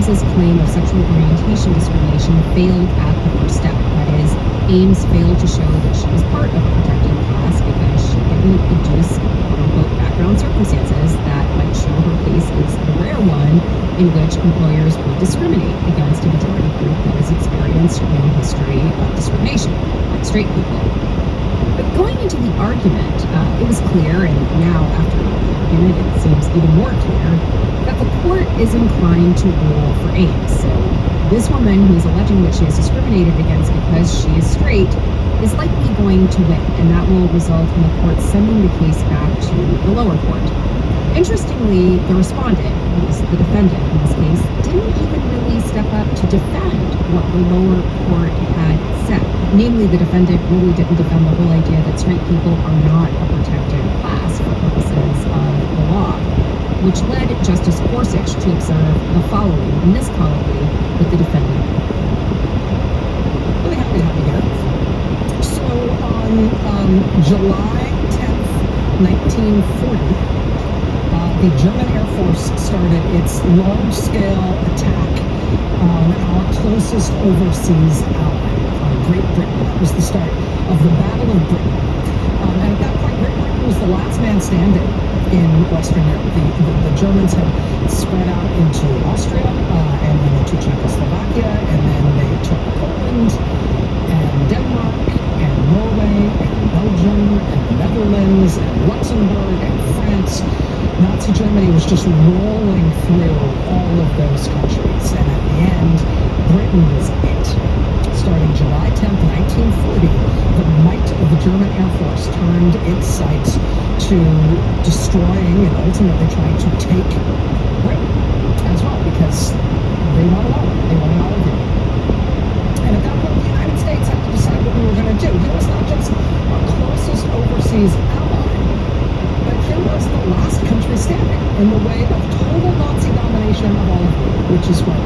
Ames's claim of sexual orientation discrimination failed at the first step. That is, Ames failed to show that she was part of a protected class because she didn't deduce quote-unquote background circumstances that might show her case is the rare one in which employers would discriminate against a majority group that has experienced no history of discrimination, like straight people. But going into the argument, it was clear, and now after the argument it seems even more clear, that the court is inclined to rule for Ames. So this woman who is alleging that she is discriminated against because she is straight is likely going to win, and that will result in the court sending the case back to the lower court. Interestingly, the respondent, who is the defendant in this case, didn't even really step up to defend what the lower court had said. Namely, the defendant really didn't defend the whole idea that straight people are not a protected class for purposes of the law, which led Justice Gorsuch to observe the following in this colloquy with the defendant. Really happy to have you here. So on July 10th, 1940, the German Air Force started its large-scale attack on our closest overseas ally, Great Britain. That was the start of the Battle of Britain. And at that point, Great Britain was the last man standing in Western Europe. The Germans had spread out into Austria and then into Czechoslovakia, and then they took Poland and Denmark and Norway and Belgium and the Netherlands and Luxembourg and France. Nazi Germany was just rolling through all of those countries, and at the end, Britain was it. Starting July 10th, 1940, the might of the German Air Force turned its sights to destroying and ultimately trying to take Britain as well, because they wanted all of it. They wanted all of it. And at that point, the United States had to decide what we were going to do. Here was not just our closest overseas ally, but here was the last country standing in the way of total Nazi domination of all of Europe, which is what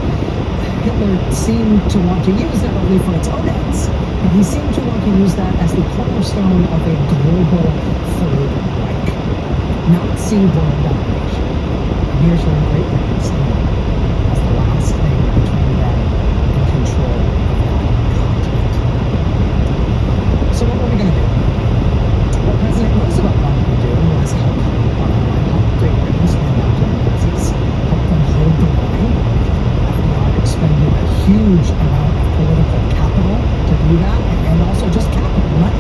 Hitler seemed to want to use, not only for its own ends, but he seemed to want to use that as the cornerstone of a global Third Reich, Nazi world domination. And here's where Great Britain standing as the last thing between them and control of that continent. So what were we going to do? What President Roosevelt wanted to do was help Great Britain stand out to the Nazis, help them hold the line. Expended a huge amount of political capital to do that, and also just capital money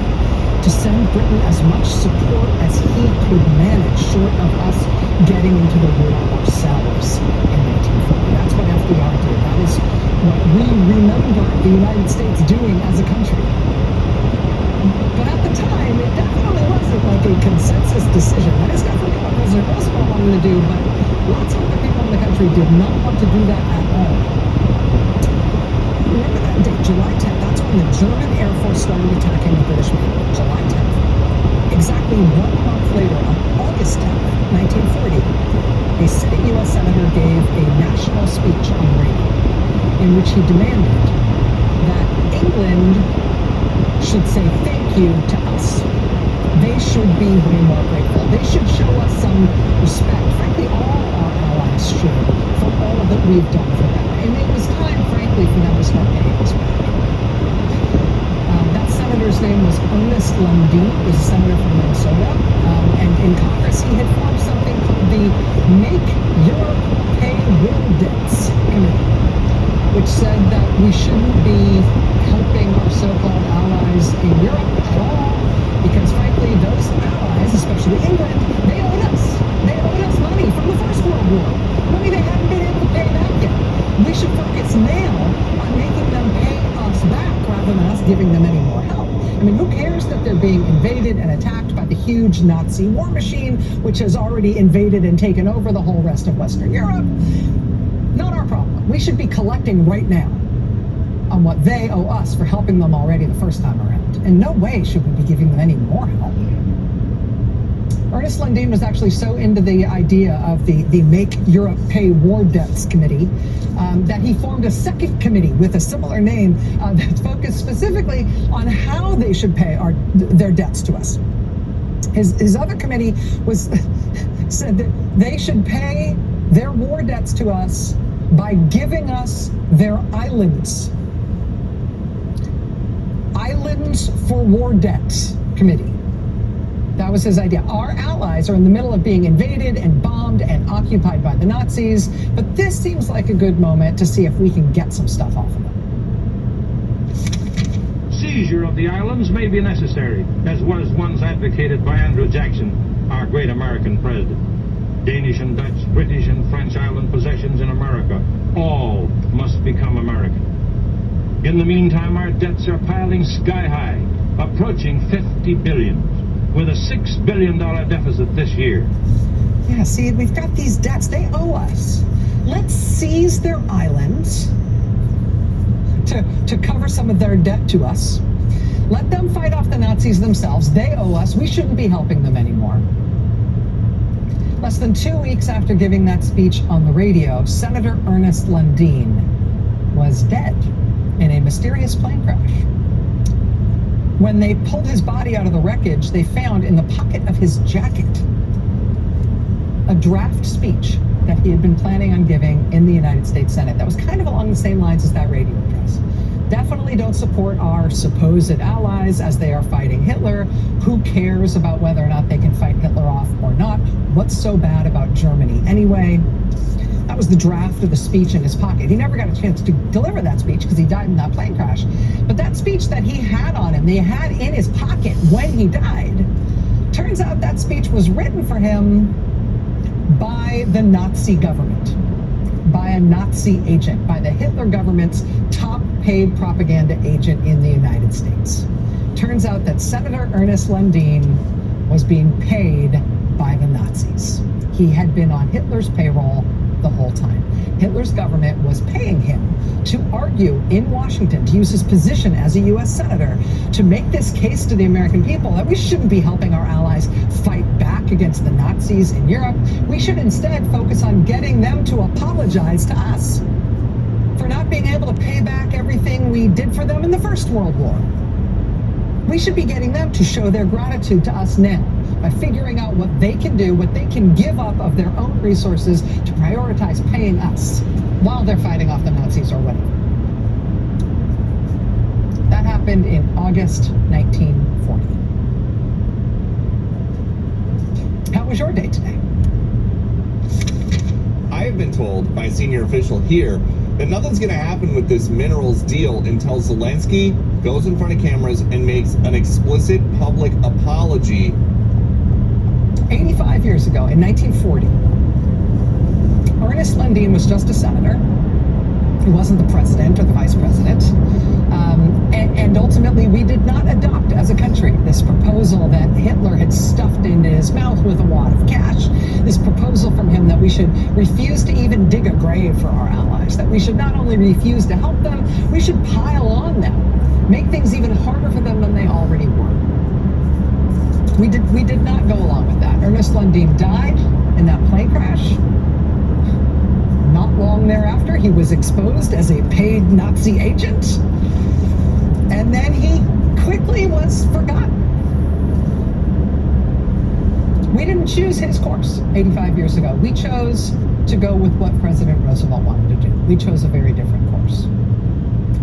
to send Britain as much support as he could manage, short of us getting into the war ourselves in 1940. That's what FDR did. That is what we remember the United States doing as a country. But at the time, it definitely wasn't like a consensus decision. That is definitely what President Roosevelt wanted to do, but lots of other people in the country did not want to do that at all. Remember that date, July 10th, that's when the German Air Force started attacking the British Navy, July 10th. Exactly 1 month later, on August 10th, 1940, a sitting U.S. senator gave a national speech on radio in which he demanded that England should say thank you to us. They should be way more grateful. They should show us some respect. Frankly, all our allies should, for all that we've done for them. And it was time, frankly, for them to start paying us back. That senator's name was Ernest Lundeen. He was a senator from Minnesota. And in Congress, he had formed something called the Make Europe Pay War Debts Committee, which said that we shouldn't be helping our so-called allies in Europe at all, because frankly, those allies, especially England, they owed us. They owed us money from the First World War. Money they hadn't been able to pay back yet. We should focus now on making them pay us back rather than us giving them any more help. I mean, who cares that they're being invaded and attacked by the huge Nazi war machine, which has already invaded and taken over the whole rest of Western Europe? Not our problem. We should be collecting right now on what they owe us for helping them already the first time around. In no way should we be giving them any more help. Ernest Lundeen was actually so into the idea of the Make Europe Pay War Debts Committee that he formed a second committee with a similar name that focused specifically on how they should pay their debts to us. His other committee said that they should pay their war debts to us by giving us their islands. Islands for War Debts Committee. That was his idea. Our allies are in the middle of being invaded and bombed and occupied by the Nazis, but this seems like a good moment to see if we can get some stuff off of them. Seizure of the islands may be necessary, as was once advocated by Andrew Jackson, our great American president. Danish and Dutch, British and French island possessions in America, all must become American. In the meantime, our debts are piling sky high, approaching $50 billion, with a $6 billion deficit this year. Yeah, see, we've got these debts. They owe us. Let's seize their islands to cover some of their debt to us. Let them fight off the Nazis themselves. They owe us. We shouldn't be helping them anymore. Less than 2 weeks after giving that speech on the radio, Senator Ernest Lundin was dead in a mysterious plane crash. When they pulled his body out of the wreckage, they found in the pocket of his jacket a draft speech that he had been planning on giving in the United States Senate. That was kind of along the same lines as that radio address. Definitely don't support our supposed allies as they are fighting Hitler. Who cares about whether or not they can fight Hitler off or not? What's so bad about Germany anyway? That was the draft of the speech in his pocket. He never got a chance to deliver that speech because he died in that plane crash. But that speech that he had on him, they had in his pocket when he died, turns out that speech was written for him by the Nazi government, by a Nazi agent, by the Hitler government's top paid propaganda agent in the United States. Turns out that Senator Ernest Lundin was being paid by the Nazis. He had been on Hitler's payroll the whole time. Hitler's government was paying him to argue in Washington, to use his position as a U.S. Senator, to make this case to the American people that we shouldn't be helping our allies fight back against the Nazis in Europe. We should instead focus on getting them to apologize to us for not being able to pay back everything we did for them in the First World War. We should be getting them to show their gratitude to us now by figuring out what they can do, what they can give up of their own resources to prioritize paying us while they're fighting off the Nazis or whatever. That happened in August 1940. How was your day today? I have been told by a senior official here that nothing's going to happen with this minerals deal until Zelensky goes in front of cameras and makes an explicit public apology. 85 years ago, in 1940, Ernest Lundin was just a senator. He wasn't the president or the vice president. And ultimately, we did not adopt as a country this proposal that Hitler had stuffed into his mouth with a wad of cash. This proposal from him that we should refuse to even dig a grave for our allies, that we should not only refuse to help them, we should pile on them, make things even harder for them than they already were. We did not go along with that. Ernest Lundin died in that plane crash. Not long thereafter, he was exposed as a paid Nazi agent. And then he quickly was forgotten. We didn't choose his course 85 years ago. We chose to go with what President Roosevelt wanted to do. We chose a very different course.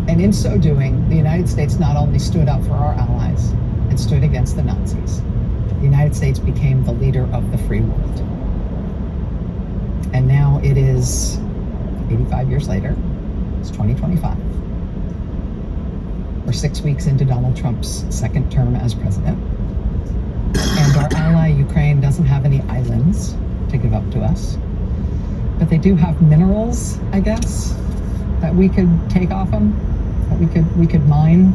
And in so doing, the United States not only stood up for our allies, it stood against the Nazis. The United States became the leader of the free world. And now it is 85 years later. It's 2025. We're 6 weeks into Donald Trump's second term as president. And our ally, Ukraine, doesn't have any islands to give up to us. But they do have minerals, I guess, that we could take off them, that we could mine.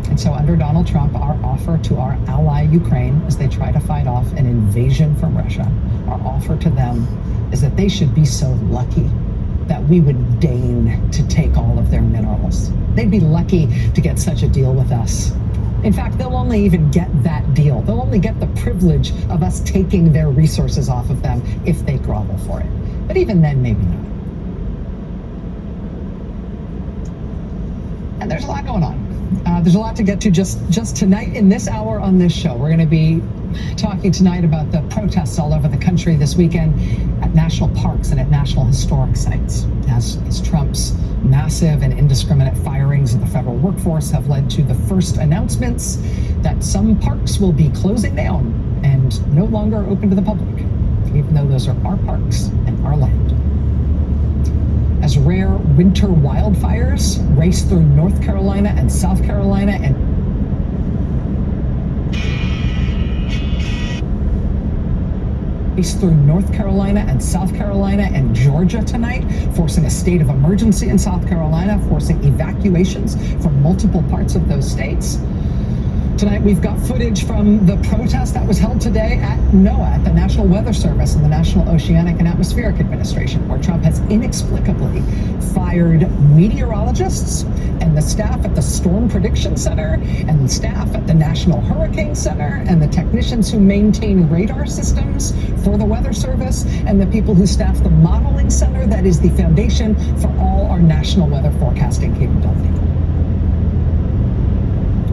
And so under Donald Trump, our offer to our ally, Ukraine, as they try to fight off an invasion from Russia, our offer to them is that they should be so lucky that we would deign to take all of their minerals. They'd be lucky to get such a deal with us. In fact, they'll only even get that deal. They'll only get the privilege of us taking their resources off of them if they grovel for it. But even then, maybe not. And there's a lot going on. There's a lot to get to just tonight in this hour on this show. We're going to be talking tonight about the protests all over the country this weekend at national parks and at national historic sites, as Trump's massive and indiscriminate firings of the federal workforce have led to the first announcements that some parks will be closing down and no longer open to the public, even though those are our parks and our land. As rare winter wildfires race through North Carolina and South Carolina and Georgia tonight, forcing a state of emergency in South Carolina, forcing evacuations from multiple parts of those states. Tonight, we've got footage from the protest that was held today at NOAA, at the National Weather Service and the National Oceanic and Atmospheric Administration, where Trump has inexplicably fired meteorologists and the staff at the Storm Prediction Center and the staff at the National Hurricane Center and the technicians who maintain radar systems for the Weather Service and the people who staff the Modeling Center that is the foundation for all our national weather forecasting capability.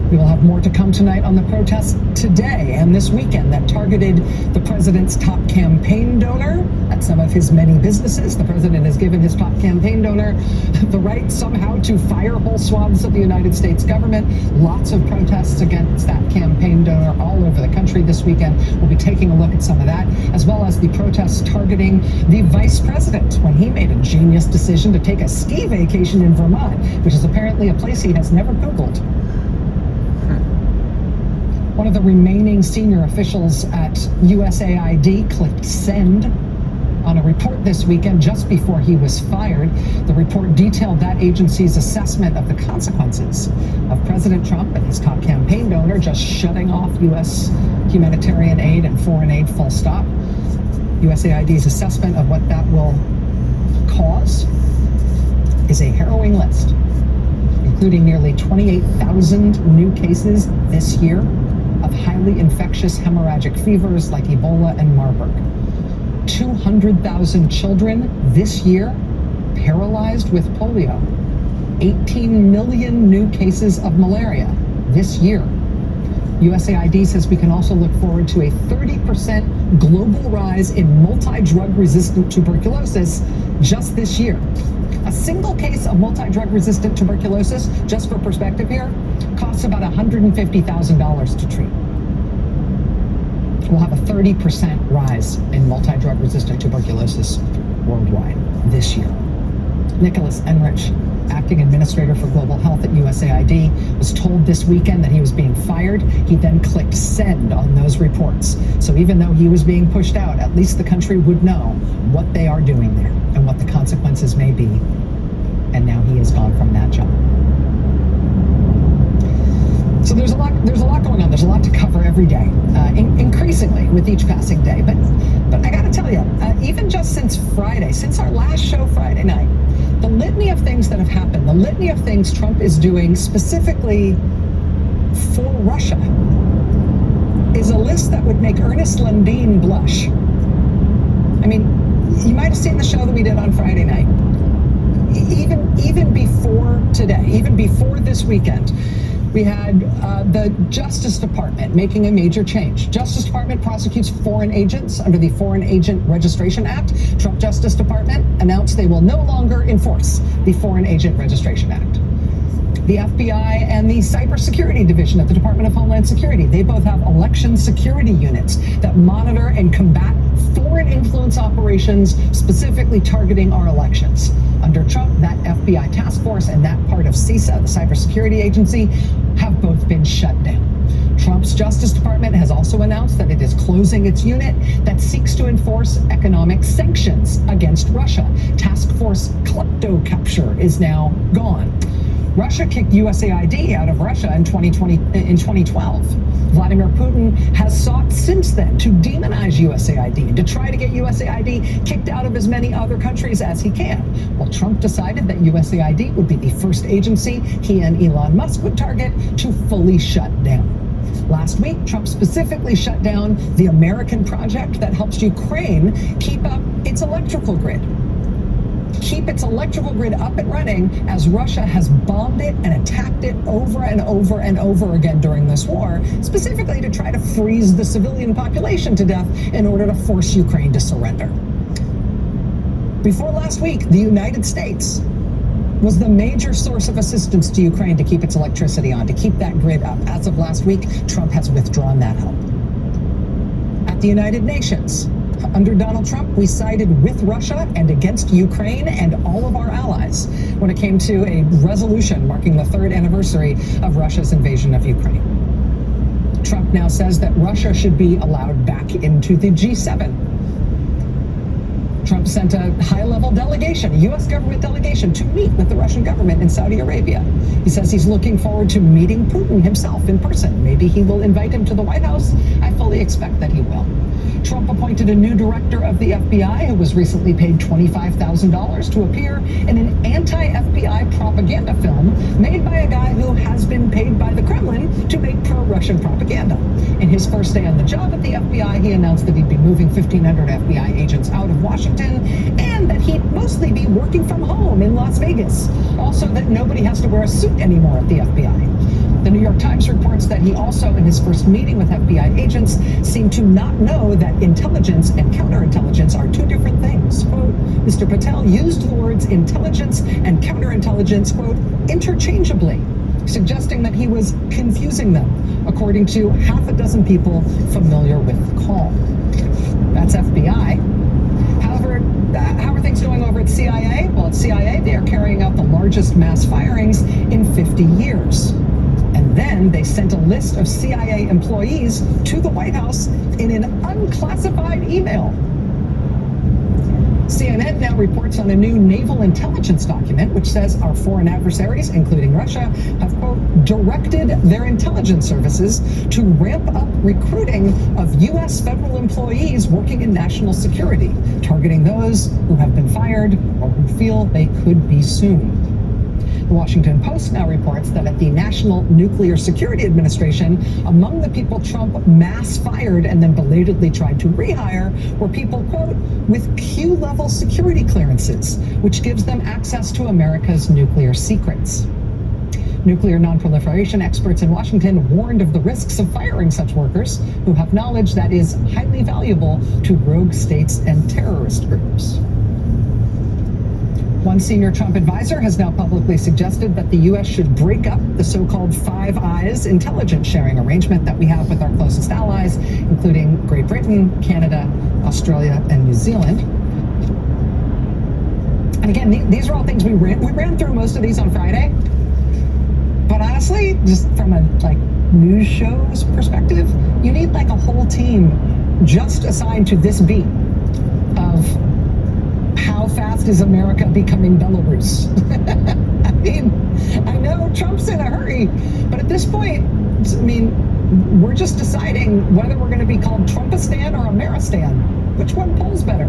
We will have more to come tonight on the protests today and this weekend that targeted the president's top campaign donor at some of his many businesses. The president has given his top campaign donor the right somehow to fire whole swaths of the United States government. Lots of protests against that campaign donor all over the country this weekend. We'll be taking a look at some of that, as well as the protests targeting the vice president when he made a genius decision to take a ski vacation in Vermont, which is apparently a place he has never Googled. One of the remaining senior officials at USAID clicked send on a report this weekend just before he was fired. The report detailed that agency's assessment of the consequences of President Trump and his top campaign donor just shutting off U.S. humanitarian aid and foreign aid full stop. USAID's assessment of what that will cause is a harrowing list, including nearly 28,000 new cases this year of highly infectious hemorrhagic fevers like Ebola and Marburg. 200,000 children this year paralyzed with polio. 18 million new cases of malaria this year. USAID says we can also look forward to a 30% global rise in multi-drug resistant tuberculosis just this year. A single case of multi-drug resistant tuberculosis, just for perspective here, costs about $150,000 to treat. We'll have a 30% rise in multi-drug resistant tuberculosis worldwide this year. Nicholas Enrich, acting administrator for global health at USAID, was told this weekend that he was being fired. He then clicked send on those reports. So even though he was being pushed out, at least the country would know what they are doing there and what the consequences may be. And now he is gone from that job. So there's a lot going on. There's a lot to cover every day, increasingly with each passing day. But I got to tell you, even just since Friday, since our last show Friday night, the litany of things that have happened, the litany of things Trump is doing specifically for Russia, is a list that would make Ernest Lundeen blush. I mean, you might have seen the show that we did on Friday night. Even before today, even before this weekend, we had the Justice Department making a major change. Justice Department prosecutes foreign agents under the Foreign Agent Registration Act. Trump Justice Department announced they will no longer enforce the Foreign Agent Registration Act. The FBI and the Cybersecurity Division at the Department of Homeland Security, they both have election security units that monitor and combat foreign influence operations specifically targeting our elections. Under Trump, that FBI task force and that part of CISA, the cybersecurity agency, have both been shut down. Trump's Justice Department has also announced that it is closing its unit that seeks to enforce economic sanctions against Russia. Task Force Klepto Capture is now gone. Russia kicked USAID out of Russia in 2012. Vladimir Putin has sought since then to demonize USAID, to try to get USAID kicked out of as many other countries as he can. Well, Trump decided that USAID would be the first agency he and Elon Musk would target to fully shut down. Last week, Trump specifically shut down the American project that helps Ukraine keep up its electrical grid. keep its electrical grid up and running as Russia has bombed it and attacked it over and over and over again during this war, specifically to try to freeze the civilian population to death in order to force Ukraine to surrender. Before last week, the United States was the major source of assistance to Ukraine to keep its electricity on, to keep that grid up. As of last week, Trump has withdrawn that help. At the United Nations, under Donald Trump, we sided with Russia and against Ukraine and all of our allies when it came to a resolution marking the 3rd anniversary of Russia's invasion of Ukraine. Trump now says that Russia should be allowed back into the G7. Trump sent a high-level delegation, a U.S. government delegation, to meet with the Russian government in Saudi Arabia. He says he's looking forward to meeting Putin himself in person. Maybe he will invite him to the White House. I fully expect that he will. Trump appointed a new director of the FBI who was recently paid $25,000 to appear in an anti-FBI propaganda film made by a guy who has been paid by the Kremlin to make pro-Russian propaganda. In his first day on the job at the FBI, he announced that he'd be moving 1,500 FBI agents out of Washington and that he'd mostly be working from home in Las Vegas. Also, that nobody has to wear a suit anymore at the FBI. The New York Times reports that he also, in his first meeting with FBI agents, seemed to not know that intelligence and counterintelligence are two different things. Quote, Mr. Patel used the words intelligence and counterintelligence, quote, interchangeably, suggesting that he was confusing them, according to half a dozen people familiar with the call. That's FBI. However, how are things going over at CIA? Well, at CIA, they are carrying out the largest mass firings in 50 years. And then they sent a list of CIA employees to the White House in an unclassified email. CNN now reports on a new naval intelligence document which says our foreign adversaries, including Russia, have, quote, directed their intelligence services to ramp up recruiting of U.S. federal employees working in national security, targeting those who have been fired or who feel they could be soon. The Washington Post now reports that at the National Nuclear Security Administration, among the people Trump mass fired and then belatedly tried to rehire were people, quote, with Q-level security clearances, which gives them access to America's nuclear secrets. Nuclear nonproliferation experts in Washington warned of the risks of firing such workers who have knowledge that is highly valuable to rogue states and terrorist groups. One senior Trump advisor has now publicly suggested that the U.S. should break up the so-called Five Eyes intelligence sharing arrangement that we have with our closest allies, including Great Britain, Canada, Australia, and New Zealand. And again, these are all things we ran through most of these on Friday. But honestly, just from a news show's perspective, you need a whole team just assigned to this beat of how fast is America becoming Belarus? I mean, I know Trump's in a hurry, but at this point, I mean, we're just deciding whether we're going to be called Trumpistan or Ameristan. Which one pulls better?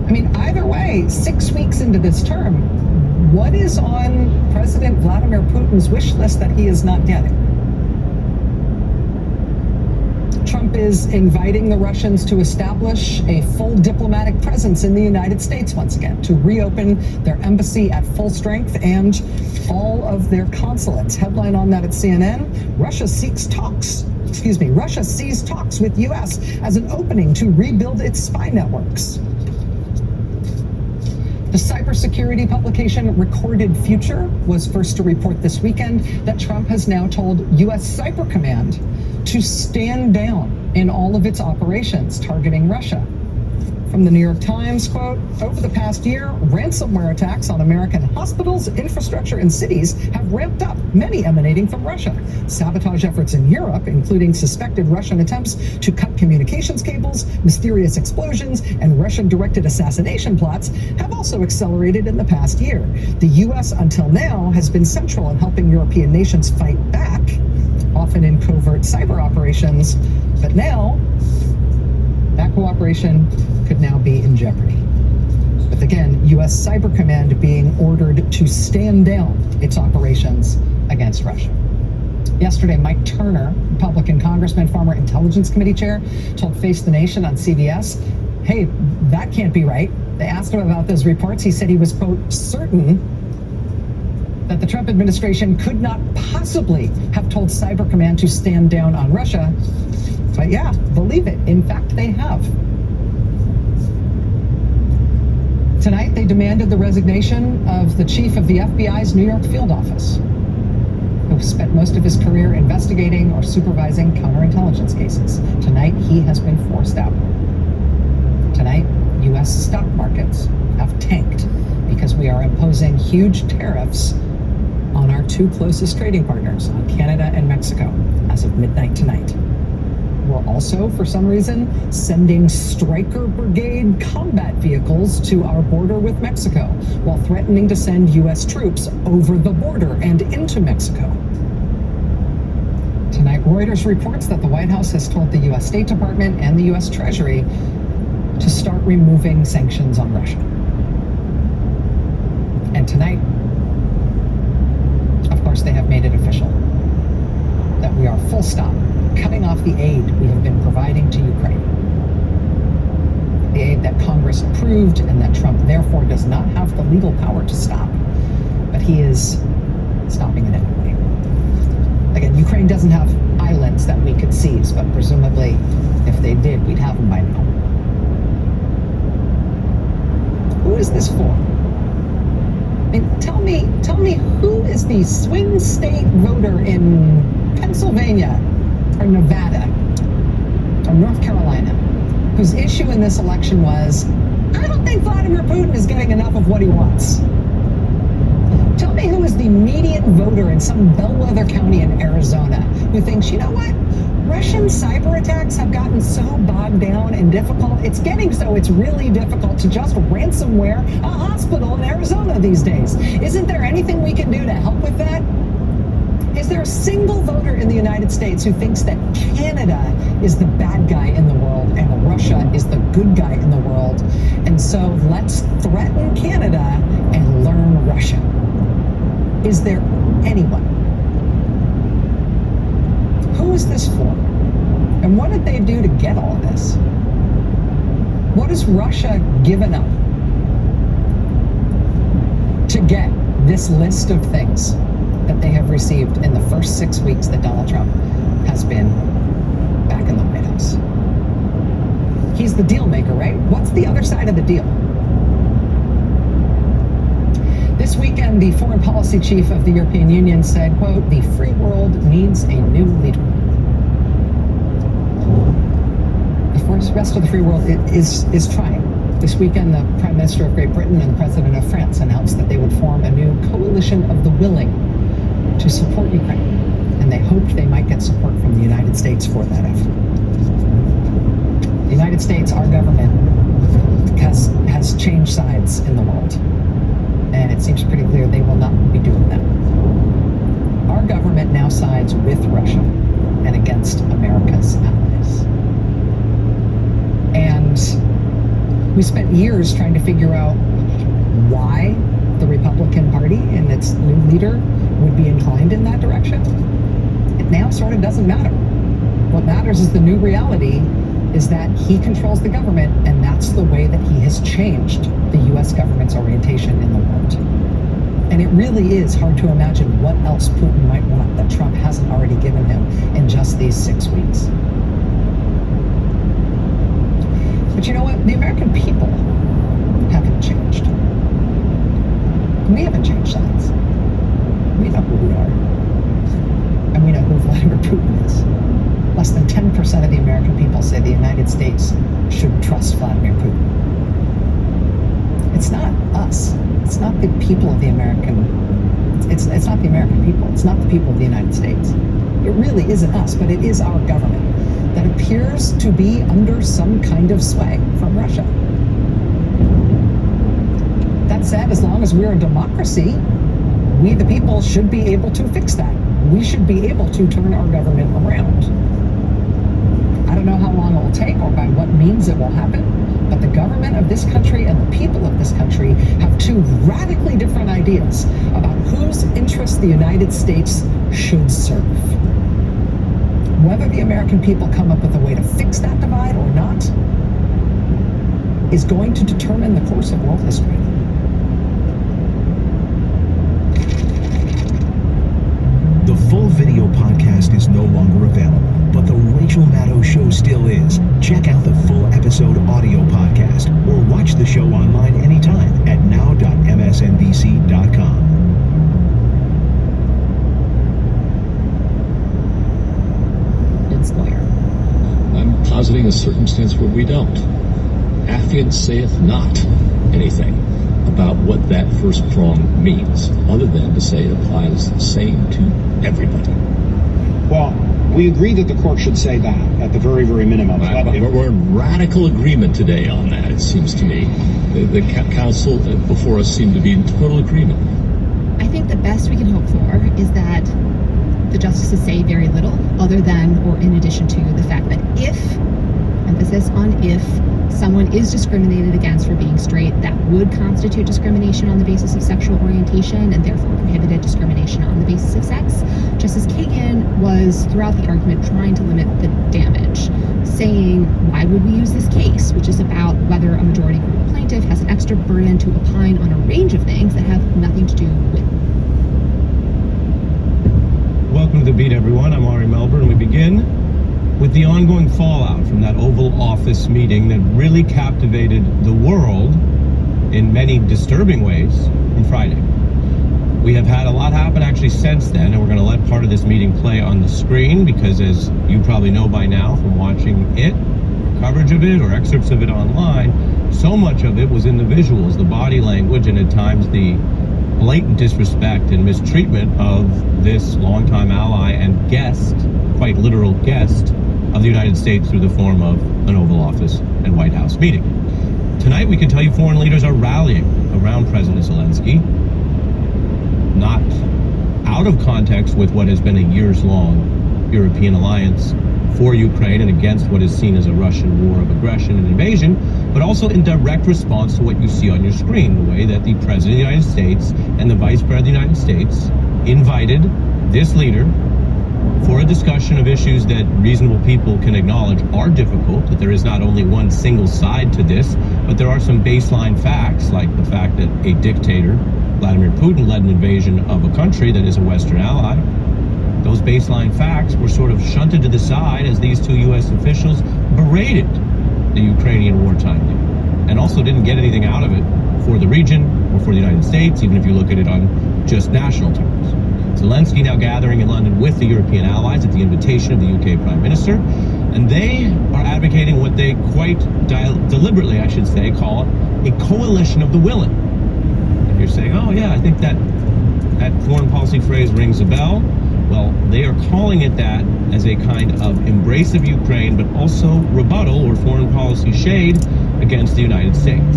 I mean, either way, 6 weeks into this term, what is on President Vladimir Putin's wish list that he is not getting? Trump is inviting the Russians to establish a full diplomatic presence in the United States once again, to reopen their embassy at full strength and all of their consulates. Headline on that at CNN, Russia sees talks with U.S. as an opening to rebuild its spy networks. The cybersecurity publication Recorded Future was first to report this weekend that Trump has now told U.S. Cyber Command to stand down in all of its operations targeting Russia. From the New York Times, quote, over the past year, ransomware attacks on American hospitals, infrastructure, and cities have ramped up, many emanating from Russia. Sabotage efforts in Europe, including suspected Russian attempts to cut communications cables, mysterious explosions, and Russian-directed assassination plots, have also accelerated in the past year. The U.S. until now has been central in helping European nations fight back, often in covert cyber operations, but now that cooperation could now be in jeopardy. With, again, U.S. Cyber Command being ordered to stand down its operations against Russia. Yesterday, Mike Turner, Republican congressman, former Intelligence Committee chair, told Face the Nation on CBS hey, that can't be right. They asked him about those reports. He said he was, quote, certain that the Trump administration could not possibly have told Cyber Command to stand down on Russia. But yeah, believe it. In fact, they have. Tonight, they demanded the resignation of the chief of the FBI's New York field office, who spent most of his career investigating or supervising counterintelligence cases. Tonight, he has been forced out. Tonight, U.S. stock markets have tanked because we are imposing huge tariffs on our two closest trading partners, on Canada and Mexico, as of midnight tonight. We're also, for some reason, sending Stryker Brigade combat vehicles to our border with Mexico, while threatening to send U.S. troops over the border and into Mexico. Tonight, Reuters reports that the White House has told the U.S. State Department and the U.S. Treasury to start removing sanctions on Russia. And tonight, of course, they have made it official that we are full stop cutting off the aid we have been providing to Ukraine. The aid that Congress approved and that Trump therefore does not have the legal power to stop. But he is stopping it anyway. Again, Ukraine doesn't have islands that we could seize, but presumably if they did, we'd have them by now. Who is this for? I mean, tell me who is the swing state voter in Pennsylvania or Nevada or North Carolina whose issue in this election was, I don't think Vladimir Putin is getting enough of what he wants. Tell me who is the median voter in some bellwether county in Arizona who thinks, you know what? Russian cyber attacks have gotten so bogged down and difficult. It's getting so it's really difficult to just ransomware a hospital in Arizona these days. Isn't there anything we can do to help with that? Is there a single voter in the United States who thinks that Canada is the bad guy in the world and Russia is the good guy in the world? And so let's threaten Canada and learn Russian. Is there anyone? Who is this for? And what did they do to get all of this? What has Russia given up to get this list of things that they have received in the first 6 weeks that Donald Trump has been back in the White House? He's the deal maker, right? What's the other side of the deal? This weekend, the foreign policy chief of the European Union said, quote, the free world needs a new leader. The rest of the free world is trying. This weekend, the Prime Minister of Great Britain and the President of France announced that they would form a new coalition of the willing to support Ukraine. And they hoped they might get support from the United States for that effort. The United States, our government, has changed sides in the world. And it seems pretty clear they will not be doing that. Our government now sides with Russia and against America's allies. And we spent years trying to figure out why the Republican Party and its new leader would be inclined in that direction. It now sort of doesn't matter. What matters is the new reality is that he controls the government, and that's the way that he has changed the U.S. government's orientation in the world. And it really is hard to imagine what else Putin might want that Trump hasn't already given him in just these 6 weeks. But you know what? The American people haven't changed. We haven't changed sides. We know who we are. And we know who Vladimir Putin is. Less than 10% of the American people say the United States should trust Vladimir Putin. It's not us. It's not the people of the American... It's not the American people. It's not the people of the United States. It really isn't us, but it is our government that appears to be under some kind of sway from Russia. That said, as long as we're a democracy, we the people should be able to fix that. We should be able to turn our government around. I don't know how long it will take or by what means it will happen, but the government of this country and the people of this country have two radically different ideas about whose interests the United States should serve. Whether the American people come up with a way to fix that divide or not, is going to determine the course of world history. The full video podcast is no longer available, but the Rachel Maddow Show still is. Check out the full episode audio podcast or watch the show online anytime at now.msnbc.com. Lawyer. I'm positing a circumstance where we don't. Affiant saith not anything about what that first prong means, other than to say it applies the same to everybody. Well, we agree that the court should say that at the very, very minimum. We're in radical agreement today on that, it seems to me. The counsel before us seem to be in total agreement. I think the best we can hope for is that the justices say very little other than or in addition to the fact that if, emphasis on if, someone is discriminated against for being straight, that would constitute discrimination on the basis of sexual orientation and therefore prohibited discrimination on the basis of sex. Justice Kagan was throughout the argument trying to limit the damage, saying, why would we use this case, which is about whether a majority group plaintiff has an extra burden to opine on a range of things that have nothing to do with. Welcome to The Beat, everyone. I'm Ari Melbourne, and we begin with the ongoing fallout from that Oval Office meeting that really captivated the world in many disturbing ways on Friday. We have had a lot happen actually since then, and we're going to let part of this meeting play on the screen because, as you probably know by now from watching it, coverage of it, or excerpts of it online, so much of it was in the visuals, the body language, and at times the blatant disrespect and mistreatment of this longtime ally and guest, quite literal guest, of the United States through the form of an Oval Office and White House meeting. Tonight we can tell you foreign leaders are rallying around President Zelensky, not out of context with what has been a years-long European alliance for Ukraine and against what is seen as a Russian war of aggression and invasion, but also in direct response to what you see on your screen, the way that the President of the United States and the Vice President of the United States invited this leader for a discussion of issues that reasonable people can acknowledge are difficult, that there is not only one single side to this, but there are some baseline facts, like the fact that a dictator, Vladimir Putin, led an invasion of a country that is a Western ally. Those baseline facts were sort of shunted to the side as these two U.S. officials berated the Ukrainian wartime leader, and also didn't get anything out of it for the region or for the United States, even if you look at it on just national terms. Zelensky now gathering in London with the European allies at the invitation of the UK Prime Minister, and they are advocating what they quite deliberately, I should say, call a coalition of the willing. And you're saying, oh yeah, I think that foreign policy phrase rings a bell. Well, they are calling it that as a kind of embrace of Ukraine, but also rebuttal or foreign policy shade against the United States.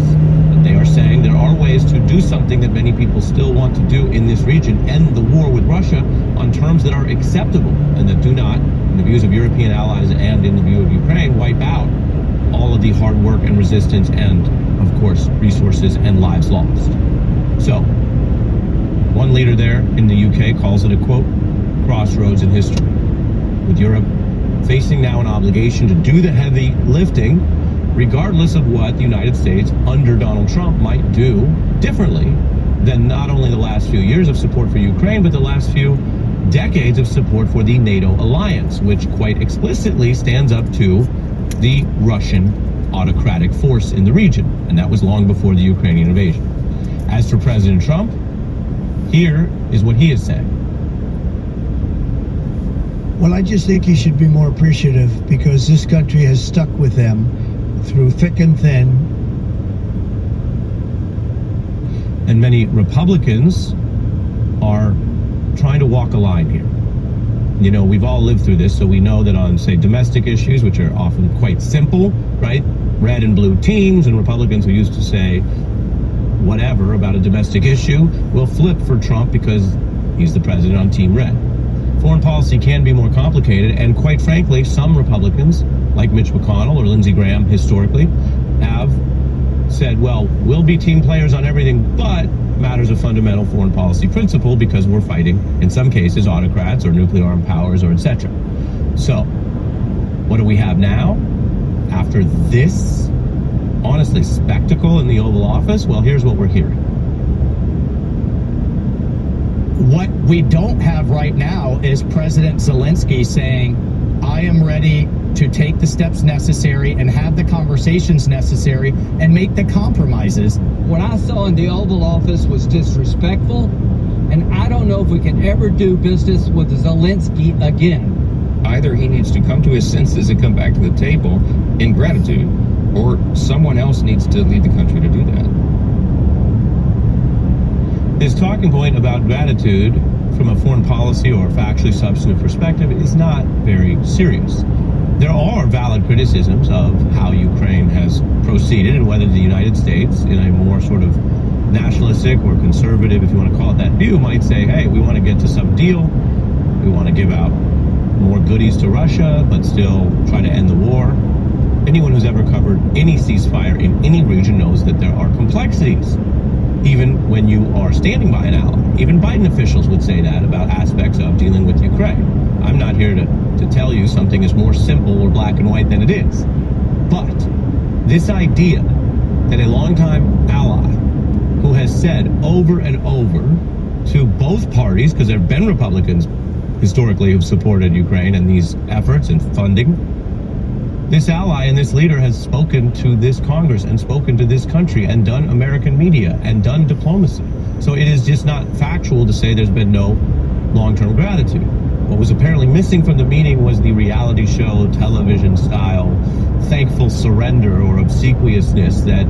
But they are saying there are ways to do something that many people still want to do in this region, end the war with Russia on terms that are acceptable and that do not, in the views of European allies and in the view of Ukraine, wipe out all of the hard work and resistance and, of course, resources and lives lost. So, one leader there in the UK calls it a, quote, crossroads in history, with Europe facing now an obligation to do the heavy lifting, regardless of what the United States under Donald Trump might do differently than not only the last few years of support for Ukraine, but the last few decades of support for the NATO alliance, which quite explicitly stands up to the Russian autocratic force in the region. And that was long before the Ukrainian invasion. As for President Trump, here is what he is saying. Well, I just think he should be more appreciative because this country has stuck with them through thick and thin. And many Republicans are trying to walk a line here. You know, we've all lived through this, so we know that on, say, domestic issues, which are often quite simple, right? Red and blue teams, and Republicans who used to say whatever about a domestic issue will flip for Trump because he's the president on Team Red. Foreign policy can be more complicated, and quite frankly, some Republicans, like Mitch McConnell or Lindsey Graham historically, have said, well, we'll be team players on everything but matters of fundamental foreign policy principle because we're fighting, in some cases, autocrats or nuclear armed powers or etc. So, what do we have now? After this honestly, spectacle in the Oval Office? Well, here's what we're hearing. What we don't have right now is President Zelensky saying, I am ready to take the steps necessary and have the conversations necessary and make the compromises. What I saw in the Oval Office was disrespectful, and I don't know if we can ever do business with Zelensky again. Either he needs to come to his senses and come back to the table in gratitude, or someone else needs to lead the country to do that. His talking point about gratitude from a foreign policy or factually substantive perspective is not very serious. There are valid criticisms of how Ukraine has proceeded and whether the United States, in a more sort of nationalistic or conservative, if you want to call it that view, might say, hey, we want to get to some deal. We want to give out more goodies to Russia, but still try to end the war. Anyone who's ever covered any ceasefire in any region knows that there are complexities, even when you are standing by an ally. Even Biden officials would say that about aspects of dealing with Ukraine. I'm not here to tell you something is more simple or black and white than it is. But this idea that a longtime ally who has said over and over to both parties, because there have been Republicans historically who've supported Ukraine and these efforts and funding, this ally and this leader has spoken to this Congress and spoken to this country and done American media and done diplomacy. So it is just not factual to say there's been no long-term gratitude. What was apparently missing from the meeting was the reality show, television style, thankful surrender or obsequiousness that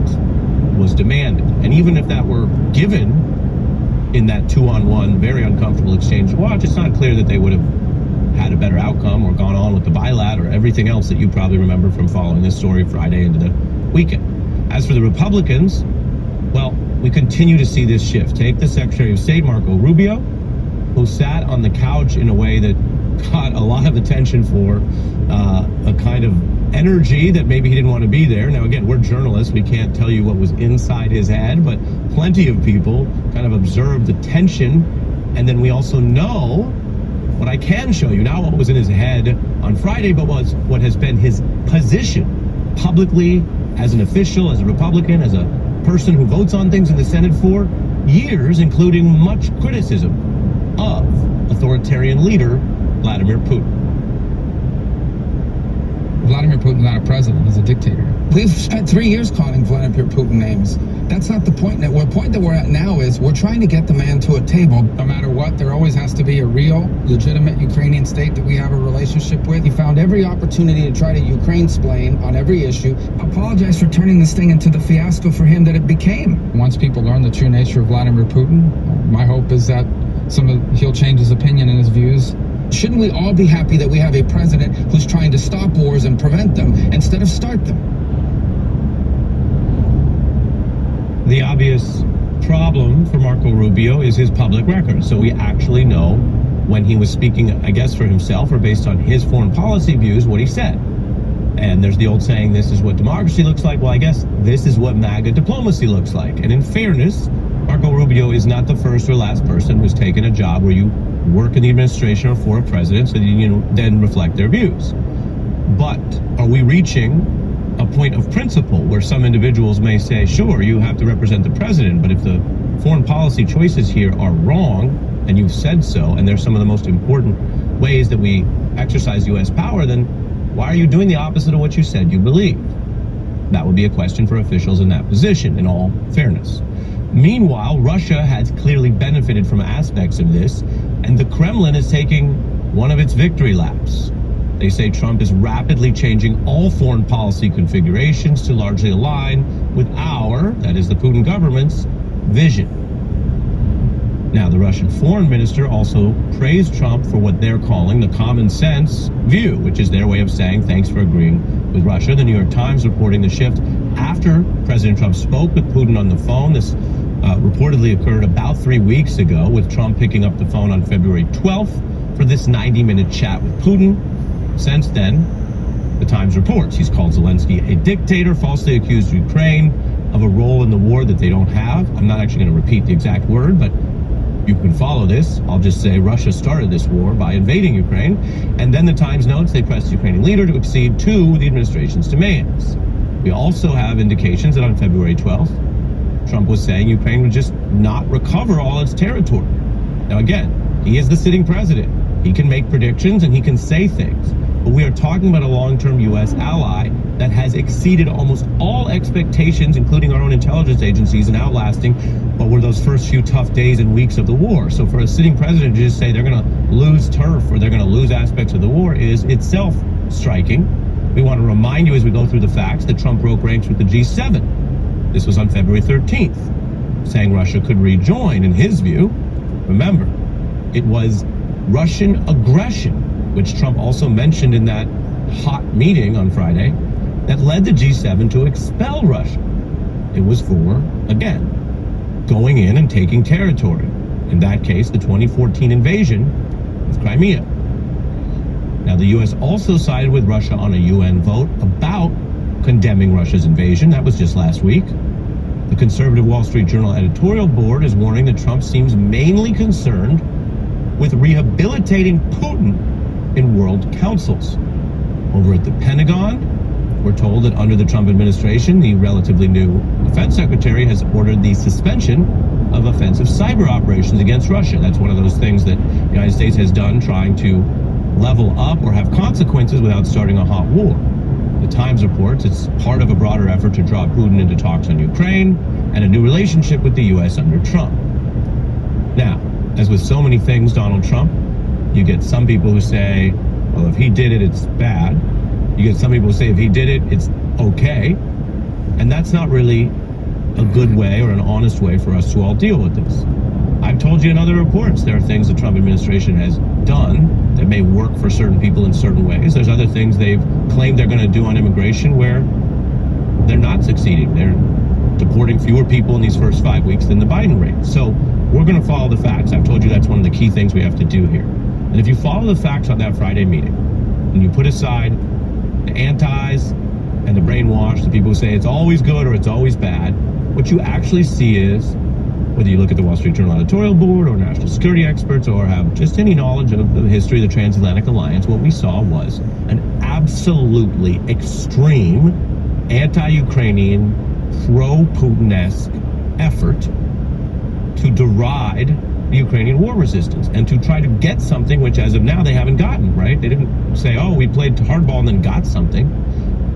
was demanded. And even if that were given in that 2-on-1, very uncomfortable exchange of watch, it's not clear that they would have had a better outcome or gone on with the bilat or everything else that you probably remember from following this story Friday into the weekend. As for the Republicans, well, we continue to see this shift. Take the Secretary of State, Marco Rubio, who sat on the couch in a way that got a lot of attention for a kind of energy that maybe he didn't want to be there. Now, again, we're journalists. We can't tell you what was inside his head, but plenty of people kind of observed the tension. And then we also know what I can show you, not what was in his head on Friday, but what has been his position publicly as an official, as a Republican, as a person who votes on things in the Senate for years, including much criticism of authoritarian leader Vladimir Putin. Vladimir Putin's not a president, he's a dictator. We've spent 3 years calling Vladimir Putin names. That's not the point. The point that we're at now is we're trying to get the man to a table. No matter what, there always has to be a real, legitimate Ukrainian state that we have a relationship with. He found every opportunity to try to Ukraine-splain on every issue. Apologize for turning this thing into the fiasco for him that it became. Once people learn the true nature of Vladimir Putin, my hope is that he'll change his opinion and his views. Shouldn't we all be happy that we have a president who's trying to stop wars and prevent them instead of start them? The obvious problem for Marco Rubio is his public record. So we actually know when he was speaking, I guess, for himself or based on his foreign policy views, what he said. And there's the old saying, this is what democracy looks like. Well, I guess this is what MAGA diplomacy looks like. And in fairness, Marco Rubio is not the first or last person who's taken a job where you work in the administration or for a president so that you then reflect their views. But are we reaching a point of principle where some individuals may say, sure, you have to represent the president, but if the foreign policy choices here are wrong, and you've said so, and they're some of the most important ways that we exercise U.S. power, then why are you doing the opposite of what you said you believed? That would be a question for officials in that position, in all fairness. Meanwhile, Russia has clearly benefited from aspects of this, and the Kremlin is taking one of its victory laps. They say Trump is rapidly changing all foreign policy configurations to largely align with that is the Putin government's, vision. Now, the Russian foreign minister also praised Trump for what they're calling the common sense view, which is their way of saying thanks for agreeing with Russia. The New York Times reporting the shift after President Trump spoke with Putin on the phone. This reportedly occurred about 3 weeks ago, with Trump picking up the phone on February 12th for this 90-minute chat with Putin. Since then, the Times reports he's called Zelensky a dictator, falsely accused Ukraine of a role in the war that they don't have. I'm not actually going to repeat the exact word, but you can follow this. I'll just say Russia started this war by invading Ukraine. And then the Times notes they pressed the Ukrainian leader to accede to the administration's demands. We also have indications that on February 12th, Trump was saying Ukraine would just not recover all its territory. Now again, he is the sitting president. He can make predictions and he can say things. But we are talking about a long-term U.S. ally that has exceeded almost all expectations, including our own intelligence agencies, and outlasting what were those first few tough days and weeks of the war. So for a sitting president to just say they're going to lose turf or they're going to lose aspects of the war is itself striking. We want to remind you as we go through the facts that Trump broke ranks with the G7. This was on February 13th, saying Russia could rejoin, in his view. Remember, it was Russian aggression, which Trump also mentioned in that hot meeting on Friday, that led the G7 to expel Russia. It was for, again, going in and taking territory. In that case, the 2014 invasion of Crimea. Now, the U.S. also sided with Russia on a UN vote about condemning Russia's invasion. That was just last week. The conservative Wall Street Journal editorial board is warning that Trump seems mainly concerned with rehabilitating Putin in world councils. Over at the Pentagon, we're told that under the Trump administration, the relatively new defense secretary has ordered the suspension of offensive cyber operations against Russia. That's one of those things that the United States has done, trying to level up or have consequences without starting a hot war. The Times reports it's part of a broader effort to draw Putin into talks on Ukraine and a new relationship with the U.S. under Trump. Now, as with so many things, Donald Trump, you get some people who say, well, if he did it, it's bad. You get some people who say if he did it, it's okay. And that's not really a good way or an honest way for us to all deal with this. I've told you in other reports, there are things the Trump administration has done that may work for certain people in certain ways. There's other things they've claimed they're going to do on immigration where they're not succeeding. They're deporting fewer people in these first 5 weeks than the Biden rate. So we're going to follow the facts. I've told you that's one of the key things we have to do here. And if you follow the facts on that Friday meeting, and you put aside the antis and the brainwashed, the people who say it's always good or it's always bad, what you actually see is, whether you look at the Wall Street Journal editorial board or national security experts or have just any knowledge of the history of the transatlantic alliance, what we saw was an absolutely extreme anti-Ukrainian, pro-Putin-esque effort to deride the Ukrainian war resistance and to try to get something which as of now they haven't gotten, right? They didn't say, oh, we played hardball and then got something.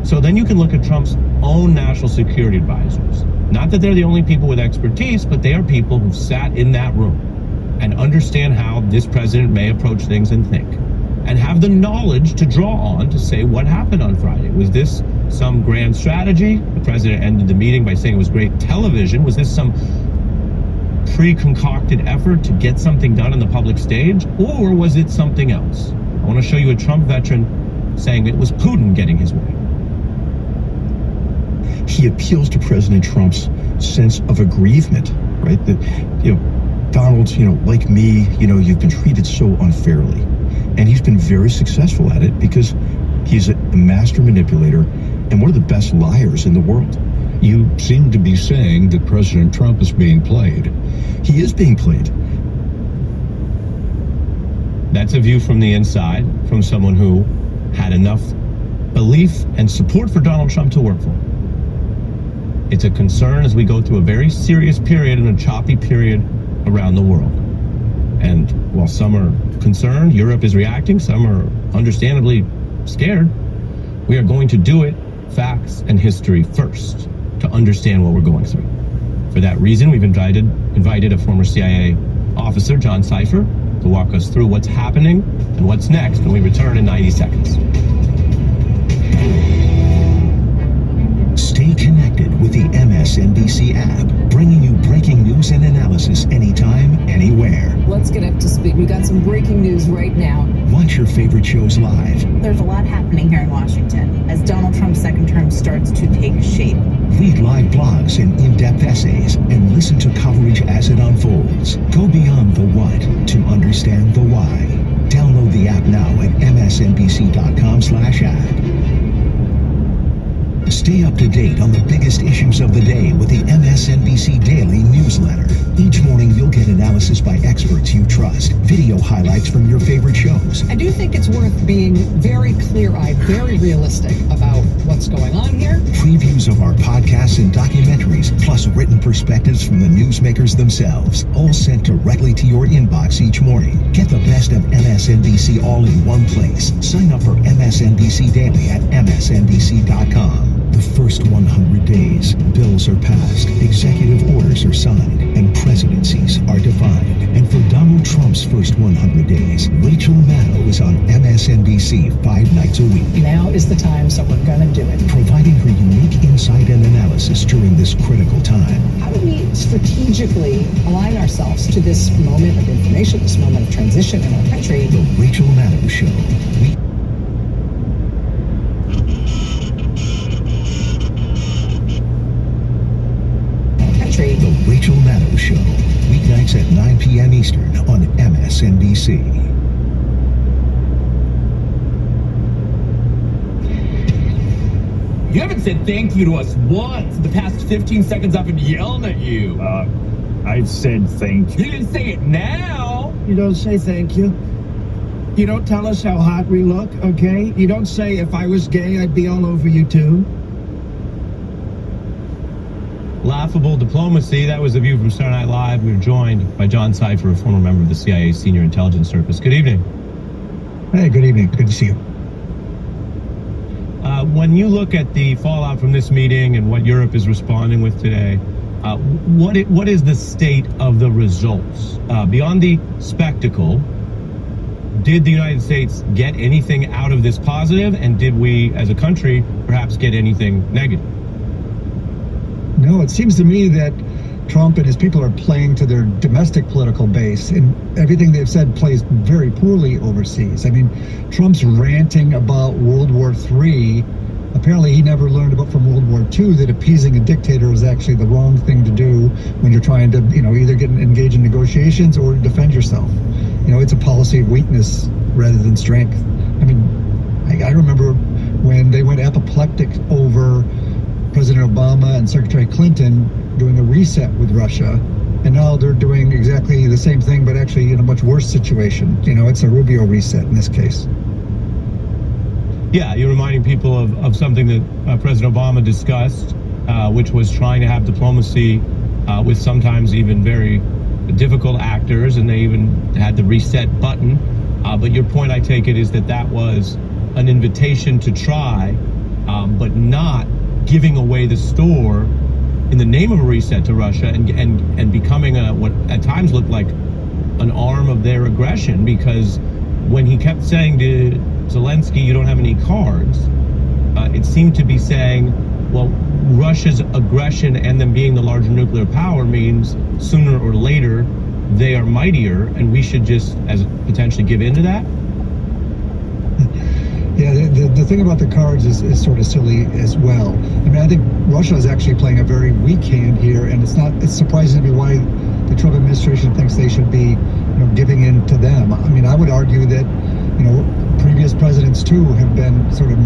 So then you can look at Trump's own national security advisors. Not that they're the only people with expertise, but they are people who sat in that room and understand how this president may approach things and think, and have the knowledge to draw on to say what happened on Friday. Was this some grand strategy? The president ended the meeting by saying it was great television. Was this some pre-concocted effort to get something done on the public stage, or was it something else? I want to show you a Trump veteran saying it was Putin getting his way. He appeals to President Trump's sense of aggrievement, right? That, Donald, like me, you've been treated so unfairly. And he's been very successful at it because he's a master manipulator and one of the best liars in the world. You seem to be saying that President Trump is being played. He is being played. That's a view from the inside, from someone who had enough belief and support for Donald Trump to work for. It's a concern as we go through a very serious period and a choppy period around the world. And while some are concerned, Europe is reacting, some are understandably scared, we are going to do it facts and history first to understand what we're going through. For that reason, we've invited a former CIA officer, John Cipher, to walk us through what's happening and what's next when we return in 90 seconds. Stay connected with the MSNBC app, bringing you breaking news and analysis anytime, anywhere. Let's get up to speed. We got some breaking news right now. Watch your favorite shows live. There's a lot happening here in Washington as Donald Trump's second term starts to take shape. Read live blogs and in-depth essays and listen to coverage as it unfolds. Go beyond the what to understand the why. Download the app now at msnbc.com/app. Stay up to date on the biggest issues of the day with the MSNBC Daily newsletter. Each morning, you'll get analysis by experts you trust, video highlights from your favorite shows. I do think it's worth being very clear-eyed, very realistic about what's going on here. Previews of our podcasts and documentaries, plus written perspectives from the newsmakers themselves, all sent directly to your inbox each morning. Get the best of MSNBC all in one place. Sign up for MSNBC Daily at msnbc.com. The first 100 days, bills are passed, executive orders are signed, and presidencies are defined. And for Donald Trump's first 100 days, Rachel Maddow is on MSNBC 5 nights a week. Now is the time, so we're going to do it. Providing her unique insight and analysis during this critical time. How do we strategically align ourselves to this moment of information, this moment of transition in our country? The Rachel Maddow Show. The Rachel Maddow Show. Weeknights at 9 p.m. Eastern on MSNBC. You haven't said thank you to us once. The past 15 seconds I've been yelling at you. I've said thank you. You didn't say it now. You don't say thank you. You don't tell us how hot we look, okay? You don't say if I was gay, I'd be all over you too. Laughable diplomacy. That was a view from Saturday Night Live. We were joined by John Cipher, a former member of the CIA Senior Intelligence Service. Good evening. Hey, good evening. Good to see you. When you look at the fallout from this meeting and what Europe is responding with today, what is the state of the results? Beyond the spectacle, did the United States get anything out of this positive, and did we, as a country, perhaps get anything negative? No, it seems to me that Trump and his people are playing to their domestic political base, and everything they've said plays very poorly overseas. I mean, Trump's ranting about World War III. Apparently, he never learned about from World War II that appeasing a dictator is actually the wrong thing to do when you're trying to, either engage in negotiations or defend yourself. It's a policy of weakness rather than strength. I mean, I remember when they went apoplectic over President Obama and Secretary Clinton doing a reset with Russia, and now they're doing exactly the same thing, but actually in a much worse situation. It's a Rubio reset in this case. Yeah, you're reminding people of something that President Obama discussed, which was trying to have diplomacy with sometimes even very difficult actors, and they even had the reset button. But your point, I take it, is that was an invitation to try, but not giving away the store in the name of a reset to Russia and becoming what at times looked like an arm of their aggression, because when he kept saying to Zelensky, you don't have any cards, it seemed to be saying, well, Russia's aggression and them being the larger nuclear power means sooner or later they are mightier, and we should just potentially give in to that. Yeah, the thing about the cards is sort of silly as well. I mean, I think Russia is actually playing a very weak hand here, and it's surprising to me why the Trump administration thinks they should be, giving in to them. I mean, I would argue that, previous presidents too have been sort of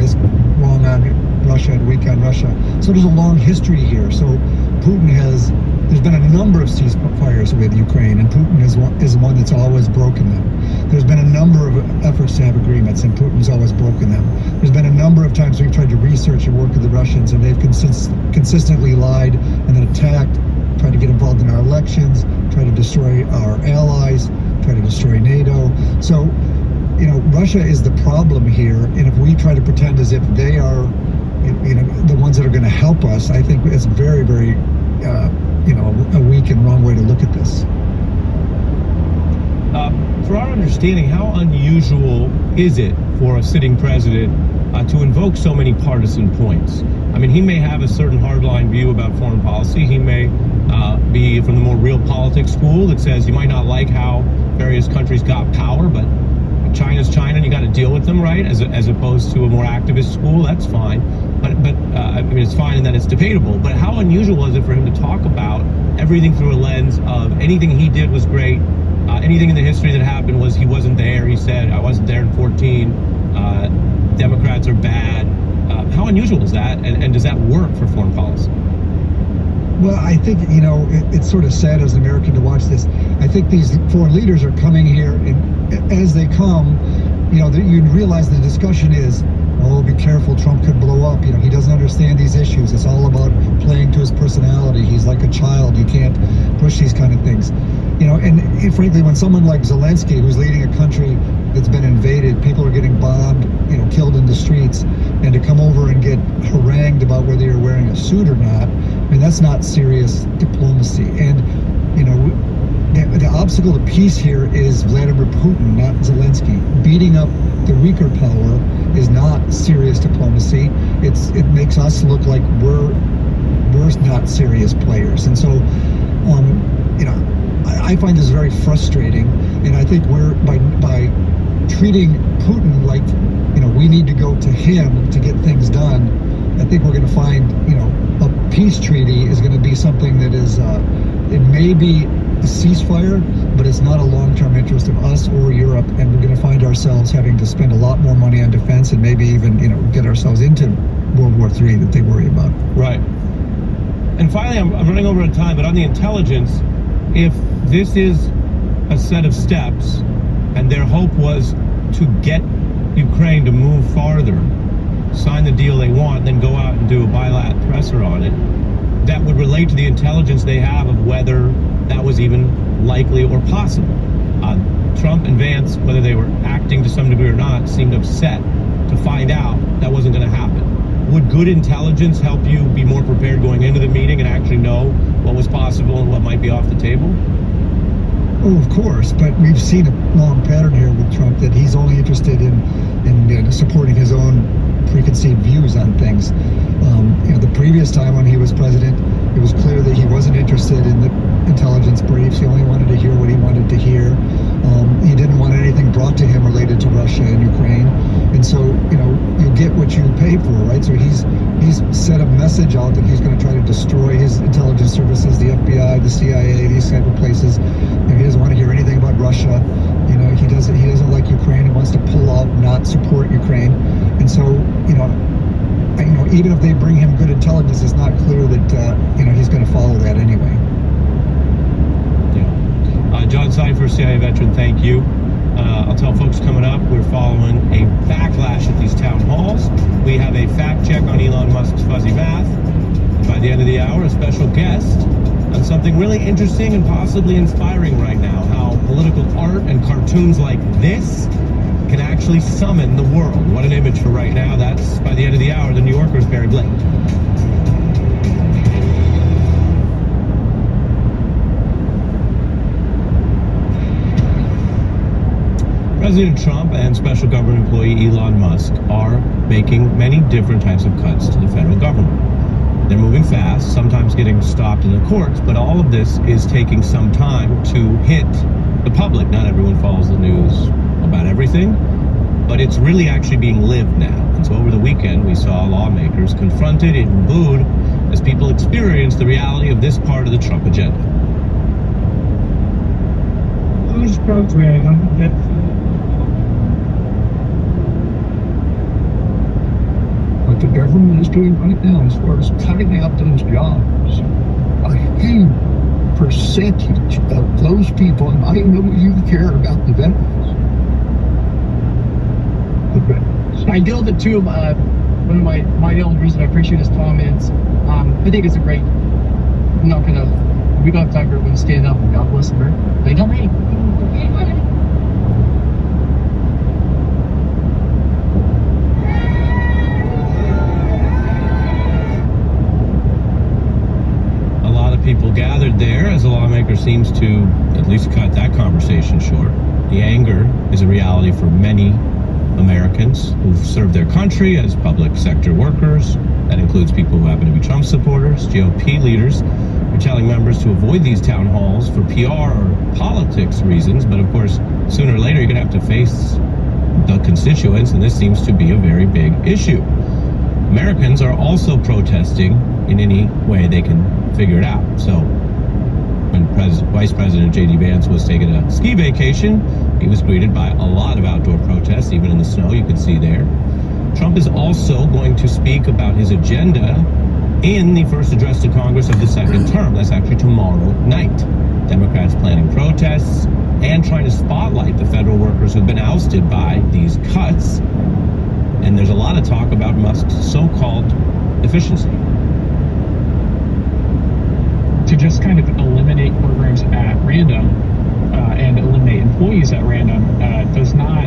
wrong on Russia and weak on Russia. So there's a long history here. So there's been a number of ceasefires with Ukraine, and Putin is one that's always broken them. There's been a number of efforts to have agreements, and Putin's always broken them. There's been a number of times we've tried to research and work with the Russians, and they've consistently lied and then attacked, tried to get involved in our elections, tried to destroy our allies, tried to destroy NATO. So, Russia is the problem here, and if we try to pretend as if they are, the ones that are going to help us, I think it's very, very, a weak and wrong way to look at this. For our understanding, how unusual is it for a sitting president to invoke so many partisan points? I mean, he may have a certain hardline view about foreign policy. He may be from the more real politics school that says you might not like how various countries got power, but China's China and you got to deal with them, right? As opposed to a more activist school, that's fine. But I mean, it's fine in that it's debatable. But how unusual is it for him to talk about everything through a lens of anything he did was great, anything in the history that happened was he wasn't there. He said, I wasn't there in 14. Democrats are bad. How unusual is that? And does that work for foreign policy? Well, I think, it's sort of sad as an American to watch this. I think these foreign leaders are coming here, and as they come, you realize the discussion is, oh, be careful, Trump could blow up. understand these issues. It's all about playing to his personality. He's like a child. You can't push these kind of things. And frankly, when someone like Zelensky, who's leading a country that's been invaded, people are getting bombed, killed in the streets, and to come over and get harangued about whether you're wearing a suit or not, that's not serious diplomacy. And, the obstacle to peace here is Vladimir Putin, not Zelensky. Beating up the weaker power is not serious diplomacy. It makes us look like we're not serious players. And so, I find this very frustrating. And I think we're by treating Putin like we need to go to him to get things done. I think we're going to find a peace treaty is going to be something that is it may be a ceasefire, but it's not a long-term interest of us or Europe, and we're going to find ourselves having to spend a lot more money on defense and maybe even get ourselves into World War III that they worry about. Right. And finally, I'm running over on time, but on the intelligence, if this is a set of steps and their hope was to get Ukraine to move farther, sign the deal they want, then go out and do a bilateral presser on it, that would relate to the intelligence they have of whether that was even likely or possible. Trump and Vance, whether they were acting to some degree or not, seemed upset to find out that wasn't going to happen. Would good intelligence help you be more prepared going into the meeting and actually know what was possible and what might be off the table? Oh, of course, but we've seen a long pattern here with Trump that he's only interested in supporting his own preconceived views on things. The previous time when he was president, it was clear that he wasn't interested in the intelligence briefs. He only wanted to hear what he wanted to hear. He didn't want anything brought to him related to Russia and Ukraine. And so, you get what you pay for, right? So he's set a message out that he's going to try to destroy his intelligence services, the FBI, the CIA, these type of places. He doesn't want to hear anything about Russia. He doesn't like Ukraine and wants to pull out, not support Ukraine. And so, even if they bring him good intelligence, it's not clear that he's going to follow that anyway. Yeah. John Cipher, CIA veteran, thank you. I'll tell folks coming up, we're following a backlash at these town halls. We have a fact check on Elon Musk's fuzzy math. By the end of the hour, a special guest on something really interesting and possibly inspiring right now, how political art and cartoons like this can actually summon the world. What an image for right now. That's by the end of the hour, the New Yorker's Barry Blake. President Trump and special government employee Elon Musk are making many different types of cuts to the federal government. They're moving fast, sometimes getting stopped in the courts, but all of this is taking some time to hit the public. Not everyone follows the news about everything, but it's really actually being lived now. And so over the weekend, we saw lawmakers confronted and booed as people experienced the reality of this part of the Trump agenda. Whose program that what the government is doing right now as far as cutting out those jobs, a huge percentage of those people, and I know you care about the veterans. I deal with it too. One of my only reason I appreciate his comments. I think it's a great. I'm not gonna. We don't have time for everyone to stand up and God bless America. They don't hate. A lot of people gathered there as the lawmaker seems to at least cut that conversation short. The anger is a reality for many Americans who've served their country as public sector workers. That includes people who happen to be Trump supporters. GOP leaders are telling members to avoid these town halls for PR or politics reasons, but of course, sooner or later, you're going to have to face the constituents, and this seems to be a very big issue. Americans are also protesting in any way they can figure it out. So when Vice President J.D. Vance was taking a ski vacation, he was greeted by a lot of outdoor protests, even in the snow, you can see there. Trump is also going to speak about his agenda in the first address to Congress of the second term. That's actually tomorrow night. Democrats planning protests and trying to spotlight the federal workers who've been ousted by these cuts. And there's a lot of talk about Musk's so-called efficiency. To just kind of eliminate programs at random and eliminate employees at random does not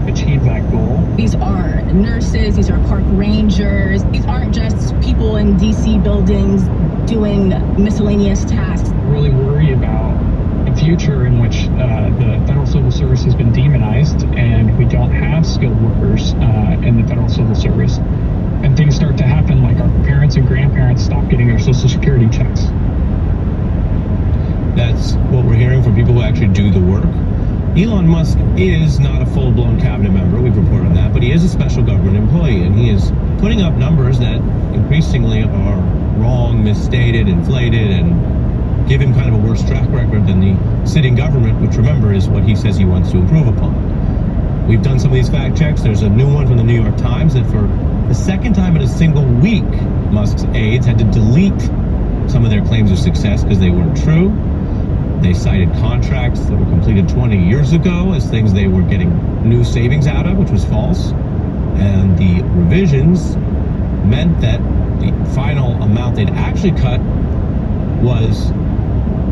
achieve that goal. These are nurses, these are park rangers, these aren't just people in DC buildings doing miscellaneous tasks. Really worry about a future in which the Federal Civil Service has been demonized and we don't have skilled workers in the Federal Civil Service. And things start to happen like our parents and grandparents stop getting their Social Security checks. That's what we're hearing from people who actually do the work. Elon Musk is not a full-blown cabinet member, we've reported that, but he is a special government employee, and he is putting up numbers that increasingly are wrong, misstated, inflated, and give him kind of a worse track record than the sitting government, which, remember, is what he says he wants to improve upon. We've done some of these fact checks. There's a new one from the New York Times that for the second time in a single week, Musk's aides had to delete some of their claims of success because they weren't true. They cited contracts that were completed 20 years ago as things they were getting new savings out of, which was false. And the revisions meant that the final amount they'd actually cut was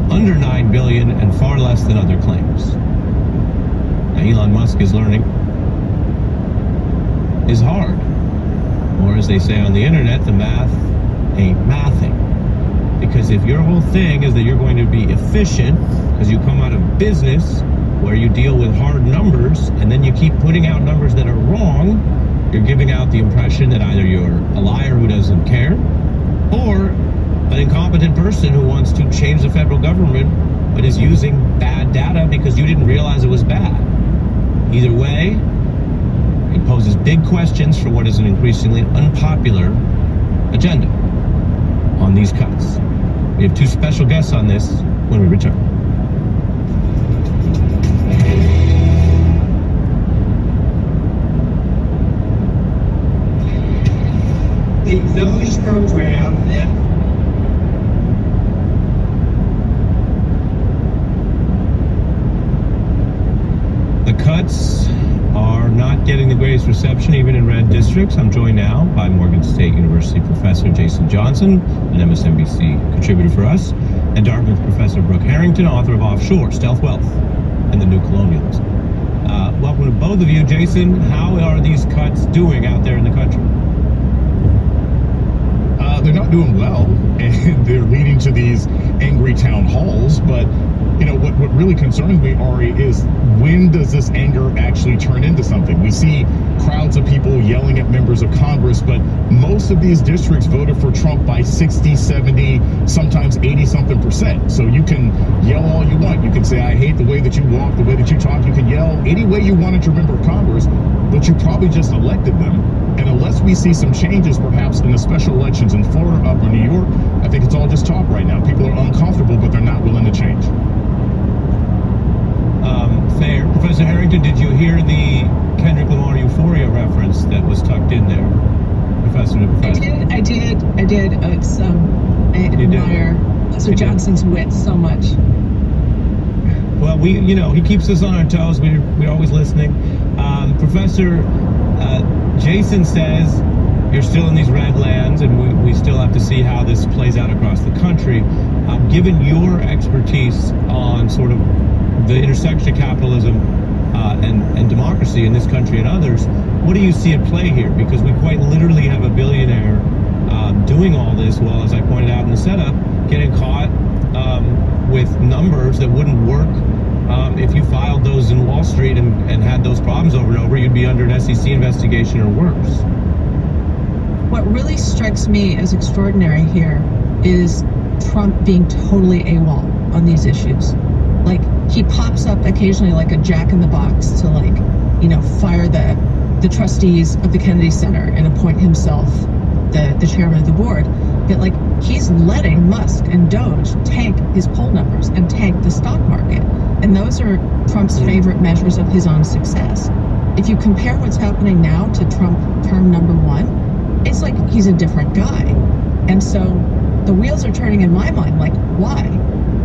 under $9 billion and far less than other claims. Now, Elon Musk is learning is hard. Or as they say on the internet, the math ain't mathing. Because if your whole thing is that you're going to be efficient because you come out of business where you deal with hard numbers and then you keep putting out numbers that are wrong, you're giving out the impression that either you're a liar who doesn't care or an incompetent person who wants to change the federal government but is using bad data because you didn't realize it was bad. Either way, it poses big questions for what is an increasingly unpopular agenda on these cuts. We have two special guests on this when we return. The news program that the cuts are not getting the greatest reception even in red districts. I'm joined now by Morgan State University professor Jason Johnson, an MSNBC contributor for us, and Dartmouth professor Brooke Harrington, author of Offshore, Stealth Wealth, and the New Colonialism. Welcome to both of you. Jason, how are these cuts doing out there in the country? They're not doing well, and they're leading to these angry town halls, but you know, what really concerns me, Ari, is when does this anger actually turn into something? We see crowds of people yelling at members of Congress, but most of these districts voted for Trump by 60, 70, sometimes 80-something%. So you can yell all you want. You can say, I hate the way that you walk, the way that you talk. You can yell any way you want at your member of Congress, but you probably just elected them. And unless we see some changes, perhaps in the special elections in Florida, up in New York, I think it's all just talk right now. People are uncomfortable, but they're not willing to change. Fair. Professor Harrington, did you hear the Kendrick Lamar Euphoria reference that was tucked in there? Professor to professor. I did. It's I admire Professor Johnson's wit so much. Well, he keeps us on our toes. We're always listening. Professor Jason says you're still in these red lands, and we still have to see how this plays out across the country. Given your expertise on sort of the intersection of capitalism and democracy in this country and others, what do you see at play here? Because we quite literally have a billionaire doing all this while, as I pointed out in the setup, getting caught with numbers that wouldn't work. If you filed those in Wall Street and had those problems over and over, you'd be under an SEC investigation or worse. What really strikes me as extraordinary here is Trump being totally AWOL on these issues. Like, he pops up occasionally like a jack in the box to, like, fire the trustees of the Kennedy Center and appoint himself the chairman of the board. But, like, he's letting Musk and Doge tank his poll numbers and tank the stock market. And those are Trump's favorite measures of his own success. If you compare what's happening now to Trump term number 1, it's like he's a different guy. And so the wheels are turning in my mind. Like, why?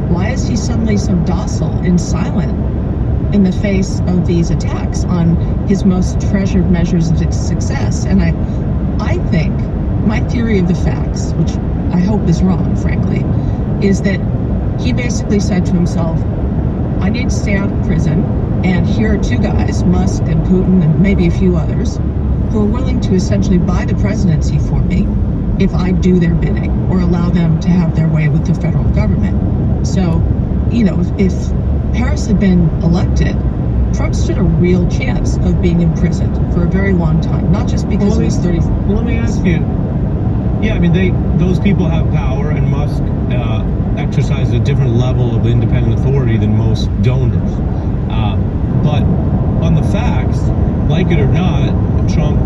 Why is he suddenly so docile and silent in the face of these attacks on his most treasured measures of success? And I think my theory of the facts, which I hope is wrong, frankly, is that he basically said to himself, I need to stay out of prison, and here are two guys, Musk and Putin and maybe a few others, who are willing to essentially buy the presidency for me if I do their bidding or allow them to have their way with the federal government. So, you know, if Harris had been elected, Trump stood a real chance of being imprisoned for a very long time, not just because he was 30. Well, let me ask you. Yeah, I mean, those people have power, and Musk exercises a different level of independent authority than most donors. But on the facts, like it or not, Trump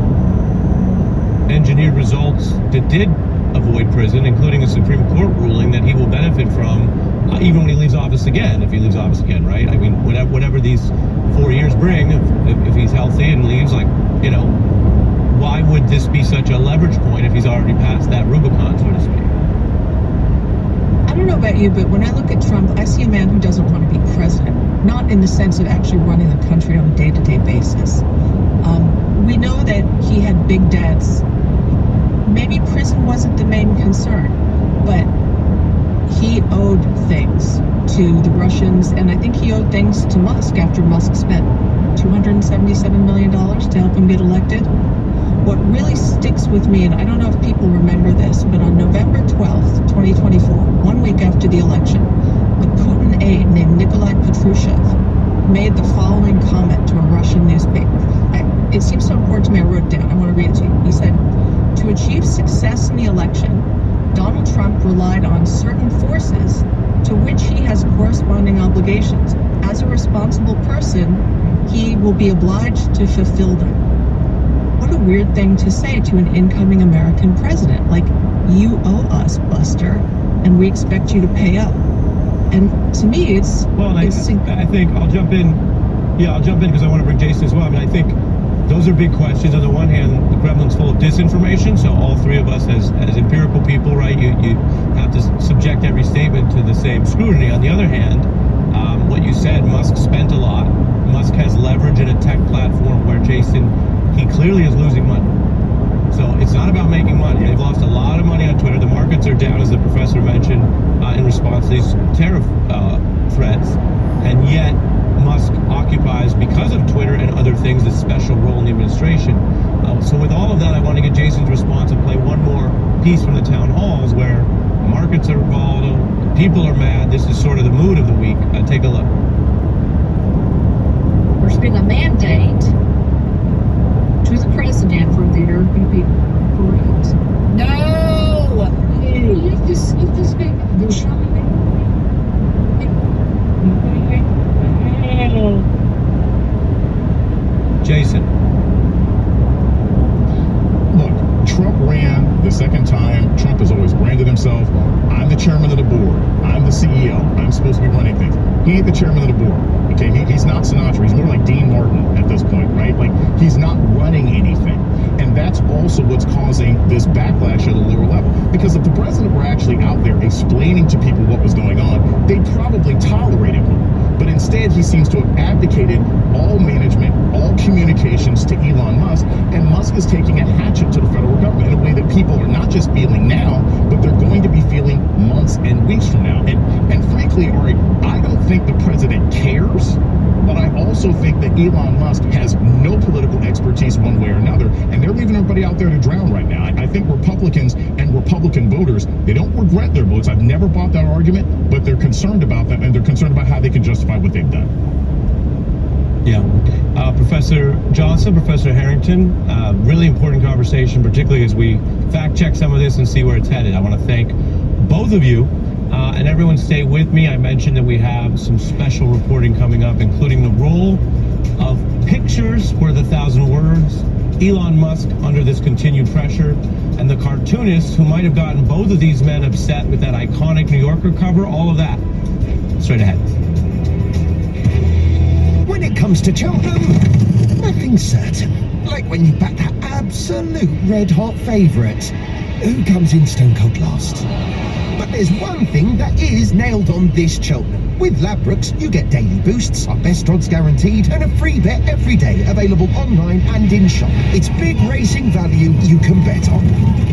engineered results that did avoid prison, including a Supreme Court ruling that he will benefit from even when he leaves office again, if he leaves office again, right? I mean, whatever these 4 years bring, if he's healthy and leaves, like, you know, why would this be such a leverage point if he's already passed that Rubicon, so to speak? I don't know about you, but when I look at Trump, I see a man who doesn't want to be president, not in the sense of actually running the country on a day-to-day basis. We know that he had big debts. Maybe prison wasn't the main concern, but he owed things to the Russians, and I think he owed things to Musk after Musk spent $277 million to help him get elected. What really sticks with me, and I don't know if people remember this, but on November 12th, 2024, 1 week after the election, a Putin aide named Nikolai Patrushev made the following comment to a Russian newspaper. It seems so important to me, I wrote it down. I want to read it to you. He said, to achieve success in the election, Donald Trump relied on certain forces to which he has corresponding obligations. As a responsible person, he will be obliged to fulfill them. What a weird thing to say to an incoming American president. Like, you owe us, Buster, and we expect you to pay up. And to me, it's... Well, I think I'll jump in. Yeah, I'll jump in because I want to bring Jason as well. I mean, I think those are big questions. On the one hand, the Kremlin's full of disinformation, so all three of us as empirical people, right, you have to subject every statement to the same scrutiny. On the other hand, what you said, Musk spent a lot. Musk has leverage in a tech platform where, Jason, he clearly is losing money. So it's not about making money. They've lost a lot of money on Twitter. The markets are down, as the professor mentioned, in response to these tariff threats. And yet, Musk occupies, because of Twitter and other things, a special role in the administration. So with all of that, I want to get Jason's response and play one more piece from the town halls where markets are volatile, people are mad. This is sort of the mood of the week. Take a look. There's been a mandate to the president for there to be parades. No! If this Jason. Look, Trump ran the second time. Trump has always branded himself. I'm the chairman of the board. I'm the CEO. I'm supposed to be running things. He ain't the chairman of the board. Okay, he's not Sinatra. He's more like Dean Martin at this point, right? Like, he's not running anything. And that's also what's causing this backlash at a lower level. Because if the president were actually out there explaining to people what was going on, they'd probably tolerate him more. But instead, he seems to have abdicated all management, all communications to Elon Musk, and Musk is taking a hatchet to the federal government in a way that people are not just feeling now, but they're going to be feeling months and weeks from now. And frankly, Ari, I don't think the president cares, but I also think that Elon Musk has no political expertise one way or another, and they're leaving everybody out there to drown right now. I think Republicans and Republican voters, they don't regret their votes. I've never bought that argument, but they're concerned about them, and they're concerned about how they can justify what they've done. Yeah. Professor Johnson, Professor Harrington, really important conversation, particularly as we fact check some of this and see where it's headed. I want to thank both of you. And everyone stay with me. I mentioned that we have some special reporting coming up, including the role of pictures worth 1,000 words, Elon Musk under this continued pressure, and the cartoonists who might have gotten both of these men upset with that iconic New Yorker cover, all of that. Straight ahead. When it comes to Cheltenham, nothing's certain. Like when you back that absolute red-hot favourite. Who comes in stone cold last? But there's one thing that is nailed on this Cheltenham. With Ladbrokes, you get daily boosts, our best odds guaranteed, and a free bet every day, available online and in shop. It's big racing value you can bet on.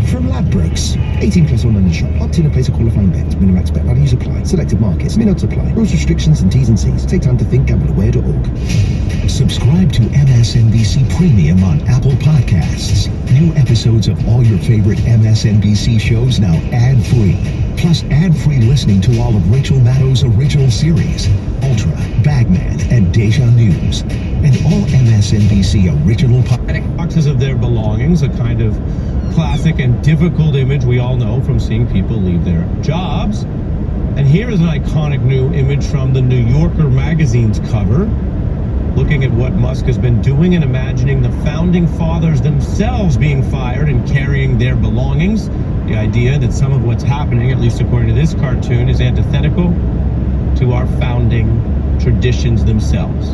From Ladbrokes. 18 plus online and shop. Opt in and place a qualifying bet. Minimax bet values apply. Selected markets. Min odds apply. Rules, restrictions, and T's and C's. Take time to think. GambleAware.org. Subscribe to MSNBC Premium on Apple Podcasts. New episodes of all your favorite MSNBC shows now ad-free. Plus ad-free listening to all of Rachel Maddow's original series, Ultra, Bagman, and Deja News. And all MSNBC original boxes of their belongings, a kind of classic and difficult image we all know from seeing people leave their jobs. And here is an iconic new image from the New Yorker magazine's cover, looking at what Musk has been doing and imagining the founding fathers themselves being fired and carrying their belongings. The idea that some of what's happening, at least according to this cartoon, is antithetical to our founding traditions themselves.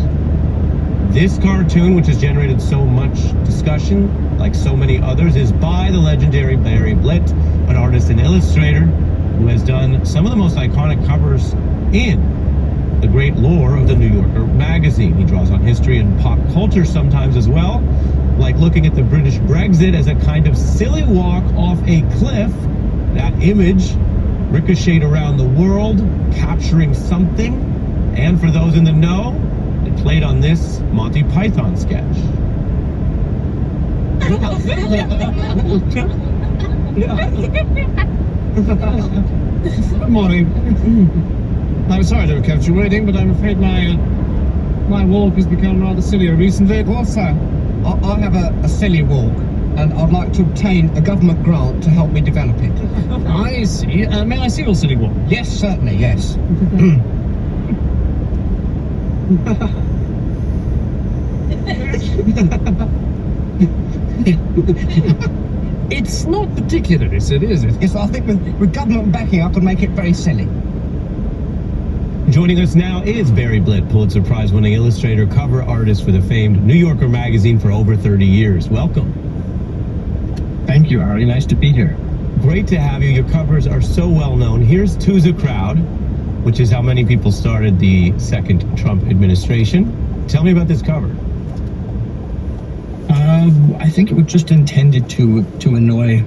This cartoon, which has generated so much discussion, like so many others, is by the legendary Barry Blitt, an artist and illustrator who has done some of the most iconic covers in the great lore of the New Yorker magazine. He draws on history and pop culture sometimes as well, like looking at the British Brexit as a kind of silly walk off a cliff. That image ricocheted around the world, capturing something, and for those in the know, it played on this Monty Python sketch. Good morning. I'm sorry to have kept you waiting, but I'm afraid my walk has become rather sillier recently. Well, sir, I have a silly walk, and I'd like to obtain a government grant to help me develop it. I see. May I see your silly walk? Yes, certainly, yes. It's not particularly silly, is it? Yes, I think with government backing, I could make it very silly. Joining us now is Barry Blitt, Pulitzer Prize-winning illustrator, cover artist for the famed New Yorker magazine for over 30 years. Welcome. Thank you, Ari. Nice to be here. Great to have you. Your covers are so well known. Here's To the Crowd, which is how many people started the second Trump administration. Tell me about this cover. I think it was just intended to annoy